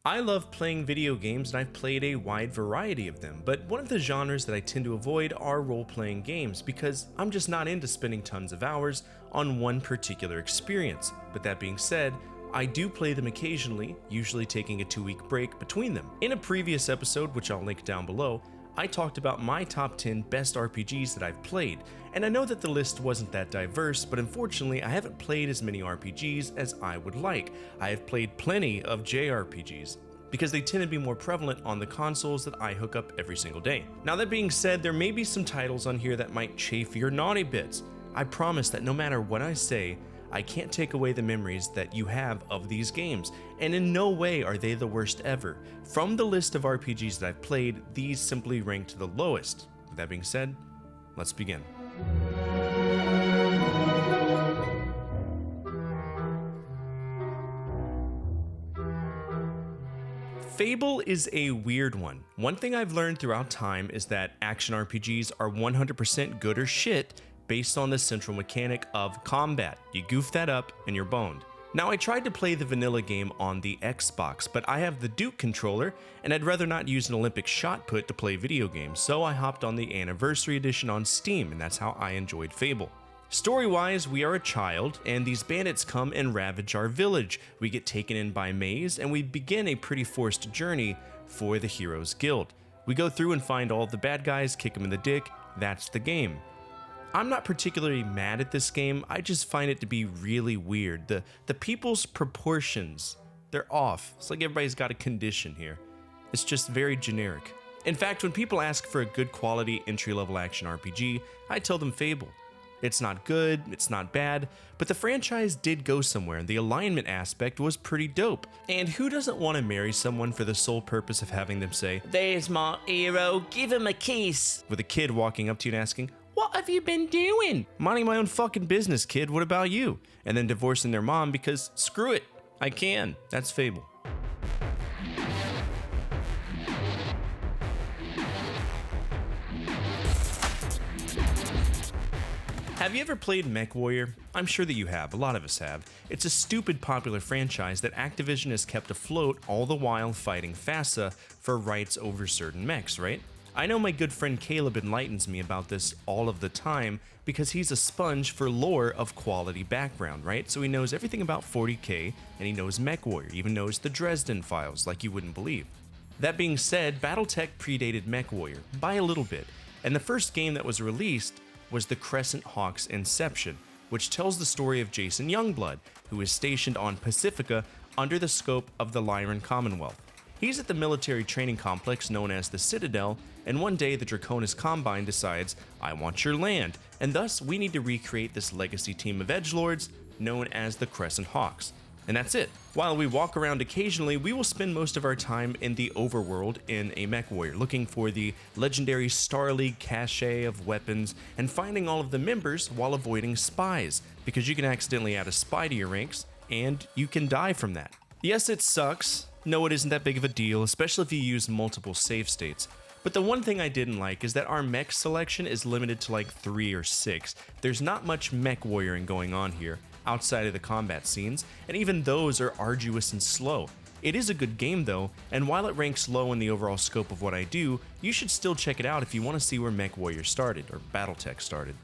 I love playing video games and I've played a wide variety of them, but one of the genres that I tend to avoid are role-playing games because I'm just not into spending tons of hours on one particular experience. But that being said, I do play them occasionally, usually taking a 2-week break between them. In a previous episode, which I'll link down below, I talked about my top 10 best RPGs that I've played, and I know that the list wasn't that diverse, but unfortunately I haven't played as many RPGs as I would like. I have played plenty of JRPGs, because they tend to be more prevalent on the consoles that I hook up every single day. Now that being said, there may be some titles on here that might chafe your naughty bits. I promise that no matter what I say, I can't take away the memories that you have of these games, and in no way are they the worst ever. From the list of RPGs that I've played, these simply rank the lowest. With that being said, let's begin. Fable is a weird one. One thing I've learned throughout time is that action RPGs are 100% good or shit based on the central mechanic of combat. You goof that up and you're boned. Now I tried to play the vanilla game on the Xbox, but I have the Duke controller and I'd rather not use an Olympic shot put to play video games, so I hopped on the Anniversary Edition on Steam, and that's how I enjoyed Fable. Story-wise, we are a child, and these bandits come and ravage our village. We get taken in by Maze, and we begin a pretty forced journey for the Heroes Guild. We go through and find all of the bad guys, kick them in the dick. That's the game. I'm not particularly mad at this game, I just find it to be really weird. The people's proportions, they're off. It's like everybody's got a condition here. It's just very generic. In fact, when people ask for a good quality entry-level action RPG, I tell them Fable. It's not good, it's not bad, but the franchise did go somewhere and the alignment aspect was pretty dope. And who doesn't want to marry someone for the sole purpose of having them say, "There's my hero, give him a kiss," with a kid walking up to you and asking, "What have you been doing?" Minding my own fucking business, kid, what about you? And then divorcing their mom because screw it, I can. That's Fable. Have you ever played MechWarrior? I'm sure that you have, a lot of us have. It's a stupid popular franchise that Activision has kept afloat all the while fighting FASA for rights over certain mechs, right? I know my good friend Caleb enlightens me about this all of the time because he's a sponge for lore of quality background, right? So he knows everything about 40k and he knows MechWarrior, even knows the Dresden Files like you wouldn't believe. That being said, Battletech predated MechWarrior by a little bit, and the first game that was released was the Crescent Hawk's Inception, which tells the story of Jason Youngblood, who is stationed on Pacifica under the scope of the Lyran Commonwealth. He's at the military training complex known as the Citadel, and one day the Draconis Combine decides, "I want your land," and thus we need to recreate this legacy team of edgelords known as the Crescent Hawks. And that's it. While we walk around occasionally, we will spend most of our time in the overworld in a MechWarrior, looking for the legendary Star League cache of weapons and finding all of the members while avoiding spies, because you can accidentally add a spy to your ranks, and you can die from that. Yes, it sucks. No, it isn't that big of a deal, especially if you use multiple save states. But the one thing I didn't like is that our mech selection is limited to like 3 or 6. There's not much mech warrioring going on here, outside of the combat scenes, and even those are arduous and slow. It is a good game though, and while it ranks low in the overall scope of what I do, you should still check it out if you want to see where MechWarrior started, or Battletech started.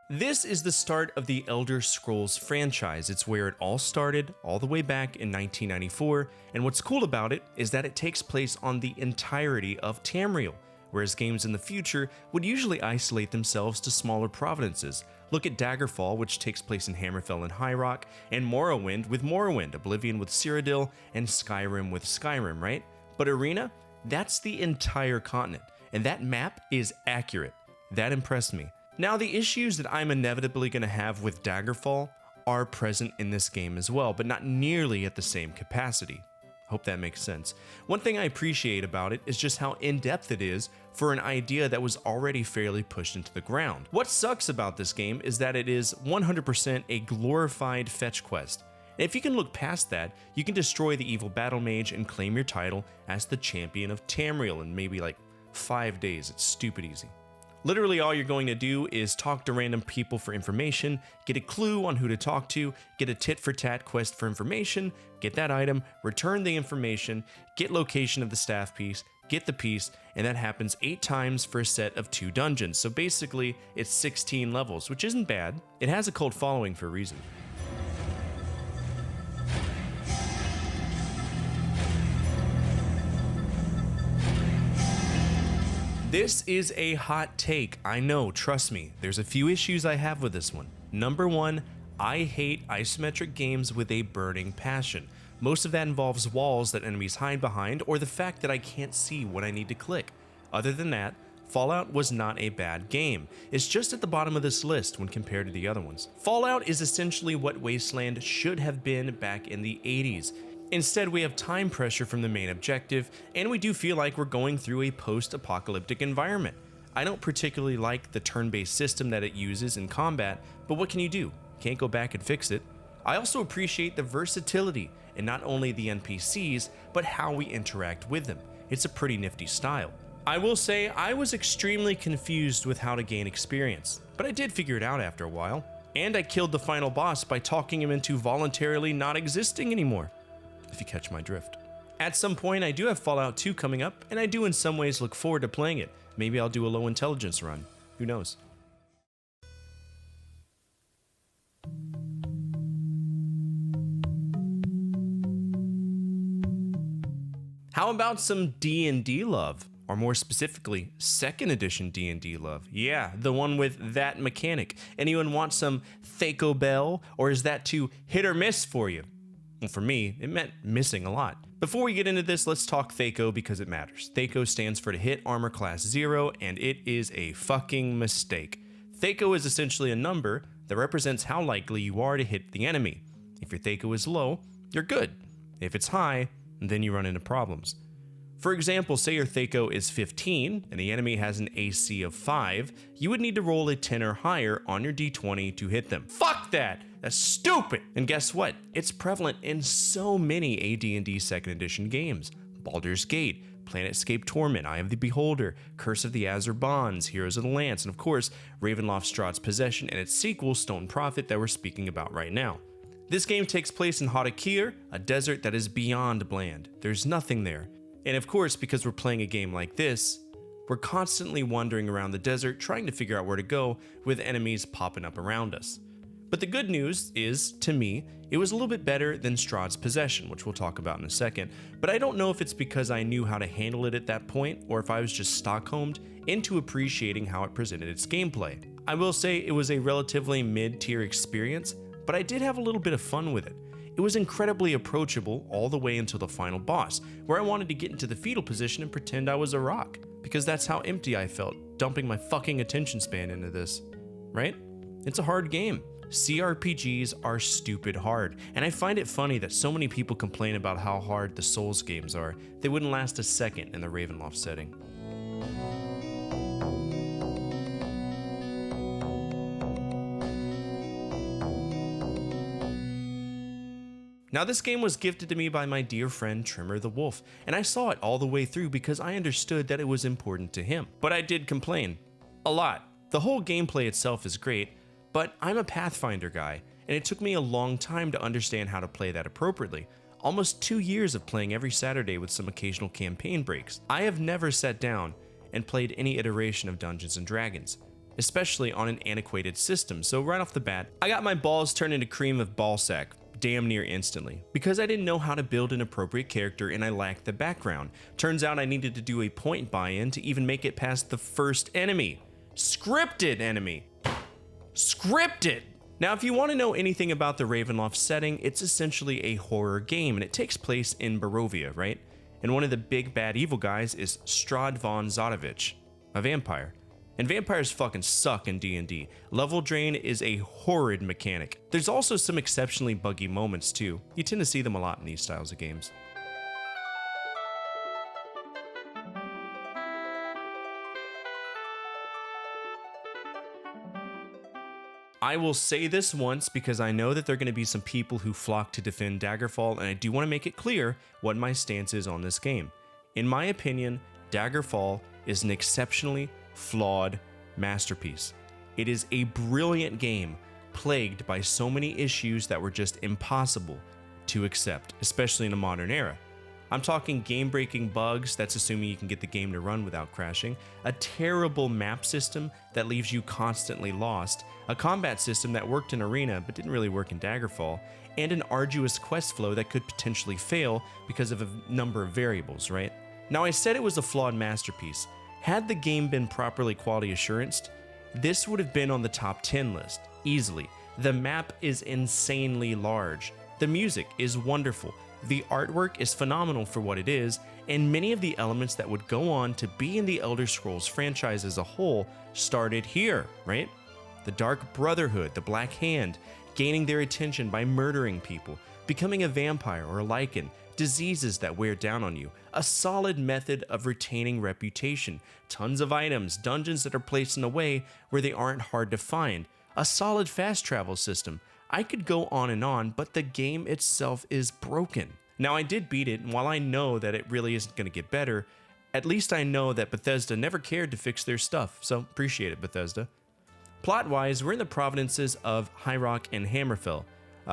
This is the start of the Elder Scrolls franchise. It's where it all started, all the way back in 1994, and what's cool about it is that it takes place on the entirety of Tamriel, whereas games in the future would usually isolate themselves to smaller provinces. Look at Daggerfall, which takes place in Hammerfell and High Rock, and Morrowind with Morrowind, Oblivion with Cyrodiil, and Skyrim with Skyrim, right? But Arena, that's the entire continent, and that map is accurate. That impressed me. Now, the issues that I'm inevitably going to have with Daggerfall are present in this game as well, but not nearly at the same capacity. Hope that makes sense. One thing I appreciate about it is just how in-depth it is for an idea that was already fairly pushed into the ground. What sucks about this game is that it is 100% a glorified fetch quest. And if you can look past that, you can destroy the evil battle mage and claim your title as the champion of Tamriel in maybe like 5 days. It's stupid easy. Literally all you're going to do is talk to random people for information, get a clue on who to talk to, get a tit-for-tat quest for information, get that item, return the information, get location of the staff piece, get the piece, and that happens 8 times for a set of 2 dungeons. So basically, it's 16 levels, which isn't bad. It has a cult following for a reason. This is a hot take, I know, trust me. There's a few issues I have with this one. Number 1, I hate isometric games with a burning passion. Most of that involves walls that enemies hide behind, or the fact that I can't see what I need to click. Other than that, Fallout was not a bad game. It's just at the bottom of this list when compared to the other ones. Fallout is essentially what Wasteland should have been back in the 80s. Instead, we have time pressure from the main objective, and we do feel like we're going through a post-apocalyptic environment. I don't particularly like the turn-based system that it uses in combat, but what can you do? Can't go back and fix it. I also appreciate the versatility in not only the NPCs, but how we interact with them. It's a pretty nifty style. I will say I was extremely confused with how to gain experience, but I did figure it out after a while. And I killed the final boss by talking him into voluntarily not existing anymore, if you catch my drift. At some point, I do have Fallout 2 coming up, and I do in some ways look forward to playing it. Maybe I'll do a low intelligence run. Who knows? How about some D&D love? Or more specifically, 2nd edition D&D love. Yeah, the one with that mechanic. Anyone want some Thaco Bell, or is that too hit or miss for you? Well, for me, it meant missing a lot. Before we get into this, let's talk Thaco because it matters. Thaco stands for to hit armor class 0, and it is a fucking mistake. Thaco is essentially a number that represents how likely you are to hit the enemy. If your Thaco is low, you're good. If it's high, then you run into problems. For example, say your Thaco is 15 and the enemy has an AC of 5, you would need to roll a 10 or higher on your d20 to hit them. Fuck that! That's stupid! And guess what? It's prevalent in so many AD&D 2nd edition games. Baldur's Gate, Planetscape Torment, Eye of the Beholder, Curse of the Azure Bonds, Heroes of the Lance, and of course, Ravenloft Strahd's Possession and its sequel, Stone Prophet, that we're speaking about right now. This game takes place in HeroQuest, a desert that is beyond bland. There's nothing there. And of course, because we're playing a game like this, we're constantly wandering around the desert trying to figure out where to go with enemies popping up around us. But the good news is, to me, it was a little bit better than Strahd's Possession, which we'll talk about in a second, but I don't know if it's because I knew how to handle it at that point or if I was just Stockholmed into appreciating how it presented its gameplay. I will say it was a relatively mid-tier experience, but I did have a little bit of fun with it. It was incredibly approachable all the way until the final boss, where I wanted to get into the fetal position and pretend I was a rock, because that's how empty I felt, dumping my fucking attention span into this, right? It's a hard game. CRPGs are stupid hard, and I find it funny that so many people complain about how hard the Souls games are. They wouldn't last a second in the Ravenloft setting. Now this game was gifted to me by my dear friend Trimmer the Wolf, and I saw it all the way through because I understood that it was important to him. But I did complain. A lot. The whole gameplay itself is great, but I'm a Pathfinder guy, and it took me a long time to understand how to play that appropriately. Almost 2 years of playing every Saturday with some occasional campaign breaks. I have never sat down and played any iteration of Dungeons & Dragons, especially on an antiquated system, so right off the bat, I got my balls turned into cream of ballsack damn near instantly, because I didn't know how to build an appropriate character and I lacked the background. Turns out I needed to do a point buy-in to even make it past the first enemy. Scripted enemy. Scripted! Now, if you want to know anything about the Ravenloft setting, it's essentially a horror game, and it takes place in Barovia, right? And one of the big bad evil guys is Strahd von Zatovich, a vampire. And vampires fucking suck in D&D. Level drain is a horrid mechanic. There's also some exceptionally buggy moments too. You tend to see them a lot in these styles of games. I will say this once because I know that there are going to be some people who flock to defend Daggerfall, and I do want to make it clear what my stance is on this game. In my opinion, Daggerfall is an exceptionally flawed masterpiece. It is a brilliant game plagued by so many issues that were just impossible to accept, especially in a modern era. I'm talking game-breaking bugs, that's assuming you can get the game to run without crashing, a terrible map system that leaves you constantly lost, a combat system that worked in Arena but didn't really work in Daggerfall, and an arduous quest flow that could potentially fail because of a number of variables, right? Now, I said it was a flawed masterpiece. Had the game been properly quality assuranced, this would have been on the top 10 list, easily. The map is insanely large. The music is wonderful. The artwork is phenomenal for what it is, and many of the elements that would go on to be in the Elder Scrolls franchise as a whole started here, right? The Dark Brotherhood, the Black Hand, gaining their attention by murdering people, becoming a vampire or a lichen, diseases that wear down on you, a solid method of retaining reputation, tons of items, dungeons that are placed in a way where they aren't hard to find, a solid fast travel system. I could go on, but the game itself is broken. Now, I did beat it, and while I know that it really isn't going to get better, at least I know that Bethesda never cared to fix their stuff, so appreciate it, Bethesda. Plot-wise, we're in the provinces of High Rock and Hammerfell,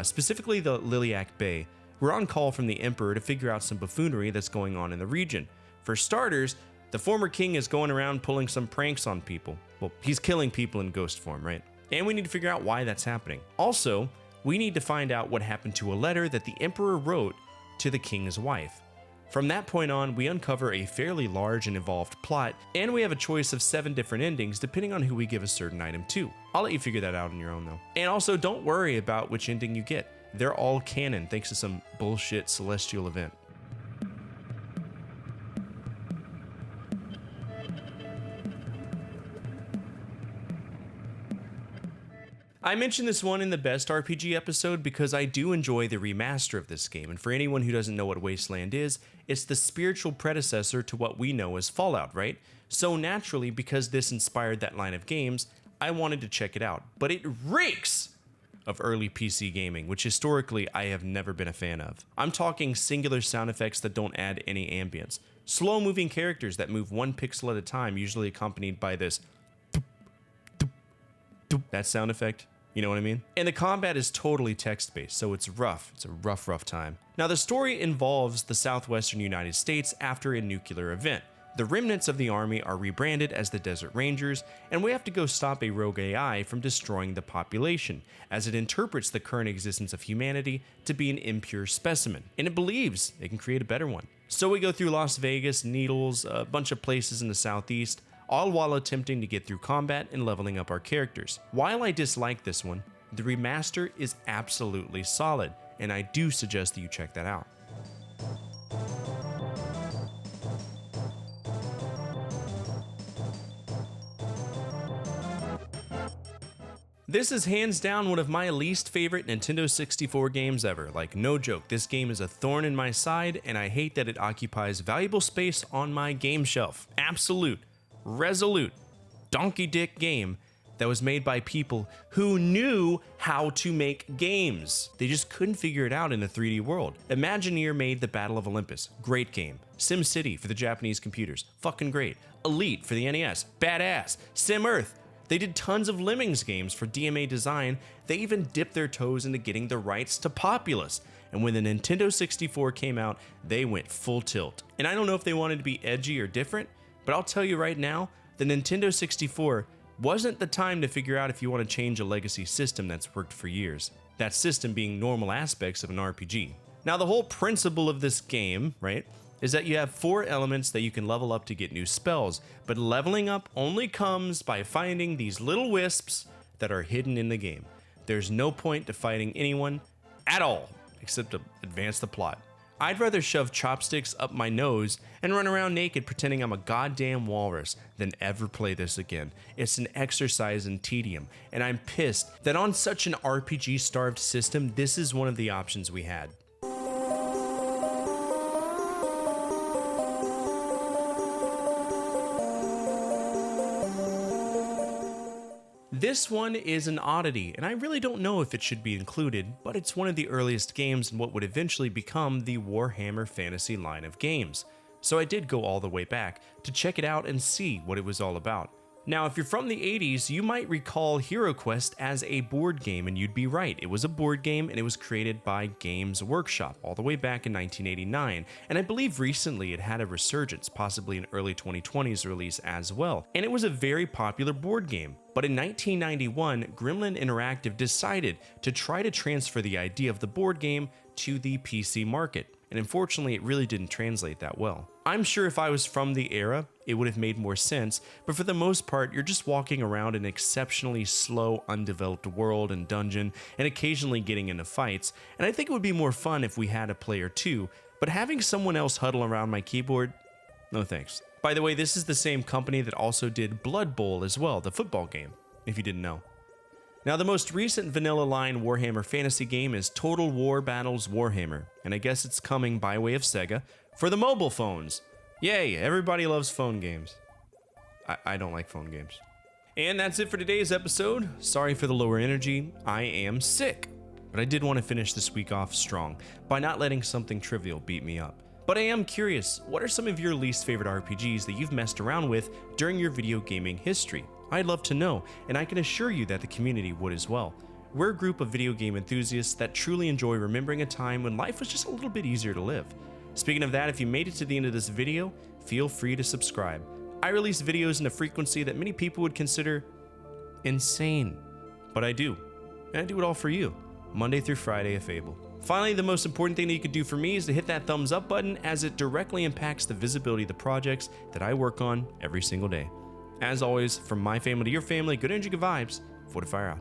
specifically the Liliac Bay. We're on call from the Emperor to figure out some buffoonery that's going on in the region. For starters, the former king is going around pulling some pranks on people. Well, he's killing people in ghost form, right? And we need to figure out why that's happening. Also, we need to find out what happened to a letter that the Emperor wrote to the king's wife. From that point on, we uncover a fairly large and involved plot, and we have a choice of 7 different endings depending on who we give a certain item to. I'll let you figure that out on your own though. And also, don't worry about which ending you get. They're all canon thanks to some bullshit celestial event. I mentioned this one in the best RPG episode because I do enjoy the remaster of this game, and for anyone who doesn't know what Wasteland is, it's the spiritual predecessor to what we know as Fallout, right? So naturally, because this inspired that line of games, I wanted to check it out, but it reeks of early PC gaming, which historically I have never been a fan of. I'm talking singular sound effects that don't add any ambience, slow-moving characters that move 1 pixel at a time, usually accompanied by this that sound effect. You know what I mean? And the combat is totally text-based, so it's rough. It's a rough time. Now, the story involves the southwestern United States after a nuclear event. The remnants of the army are rebranded as the Desert Rangers, and we have to go stop a rogue AI from destroying the population, as it interprets the current existence of humanity to be an impure specimen, and it believes it can create a better one. So we go through Las Vegas, Needles, a bunch of places in the southeast, all while attempting to get through combat and leveling up our characters. While I dislike this one, the remaster is absolutely solid, and I do suggest that you check that out. This is hands down one of my least favorite Nintendo 64 games ever. Like, no joke, this game is a thorn in my side, and I hate that it occupies valuable space on my game shelf. Absolute, resolute, donkey dick game that was made by people who knew how to make games. They just couldn't figure it out in a 3D world. Imagineer made the Battle of Olympus, great game. SimCity for the Japanese computers, fucking great. Elite for the NES, badass. SimEarth, they did tons of Lemmings games for DMA Design. They even dipped their toes into getting the rights to Populous. And when the Nintendo 64 came out, they went full tilt. And I don't know if they wanted to be edgy or different, but I'll tell you right now, the Nintendo 64 wasn't the time to figure out if you want to change a legacy system that's worked for years. That system being normal aspects of an RPG. Now, the whole principle of this game, right, is that you have 4 elements that you can level up to get new spells, but leveling up only comes by finding these little wisps that are hidden in the game. There's no point to fighting anyone at all, except to advance the plot. I'd rather shove chopsticks up my nose and run around naked pretending I'm a goddamn walrus than ever play this again. It's an exercise in tedium, and I'm pissed that on such an RPG-starved system, this is one of the options we had. This one is an oddity, and I really don't know if it should be included, but it's one of the earliest games in what would eventually become the Warhammer Fantasy line of games. So I did go all the way back to check it out and see what it was all about. Now, if you're from the 80s, you might recall HeroQuest as a board game, and you'd be right. It was a board game, and it was created by Games Workshop all the way back in 1989, and I believe recently it had a resurgence, possibly an early 2020s release as well, and it was a very popular board game. But in 1991, Gremlin Interactive decided to try to transfer the idea of the board game to the PC market, and unfortunately it really didn't translate that well. I'm sure if I was from the era, it would have made more sense, but for the most part, you're just walking around an exceptionally slow, undeveloped world and dungeon, and occasionally getting into fights, and I think it would be more fun if we had a player too, but having someone else huddle around my keyboard, no thanks. By the way, this is the same company that also did Blood Bowl as well, the football game, if you didn't know. Now, the most recent vanilla line Warhammer fantasy game is Total War Battles Warhammer, and I guess it's coming by way of Sega for the mobile phones. Yay, everybody loves phone games. I don't like phone games. And that's it for today's episode. Sorry for the lower energy, I am sick. But I did want to finish this week off strong by not letting something trivial beat me up. But I am curious, what are some of your least favorite RPGs that you've messed around with during your video gaming history? I'd love to know, and I can assure you that the community would as well. We're a group of video game enthusiasts that truly enjoy remembering a time when life was just a little bit easier to live. Speaking of that, if you made it to the end of this video, feel free to subscribe. I release videos in a frequency that many people would consider insane, but I do. And I do it all for you, Monday through Friday at Fable. Finally, the most important thing that you could do for me is to hit that thumbs up button, as it directly impacts the visibility of the projects that I work on every single day. As always, from my family to your family, good energy, good vibes, Fortefyre out.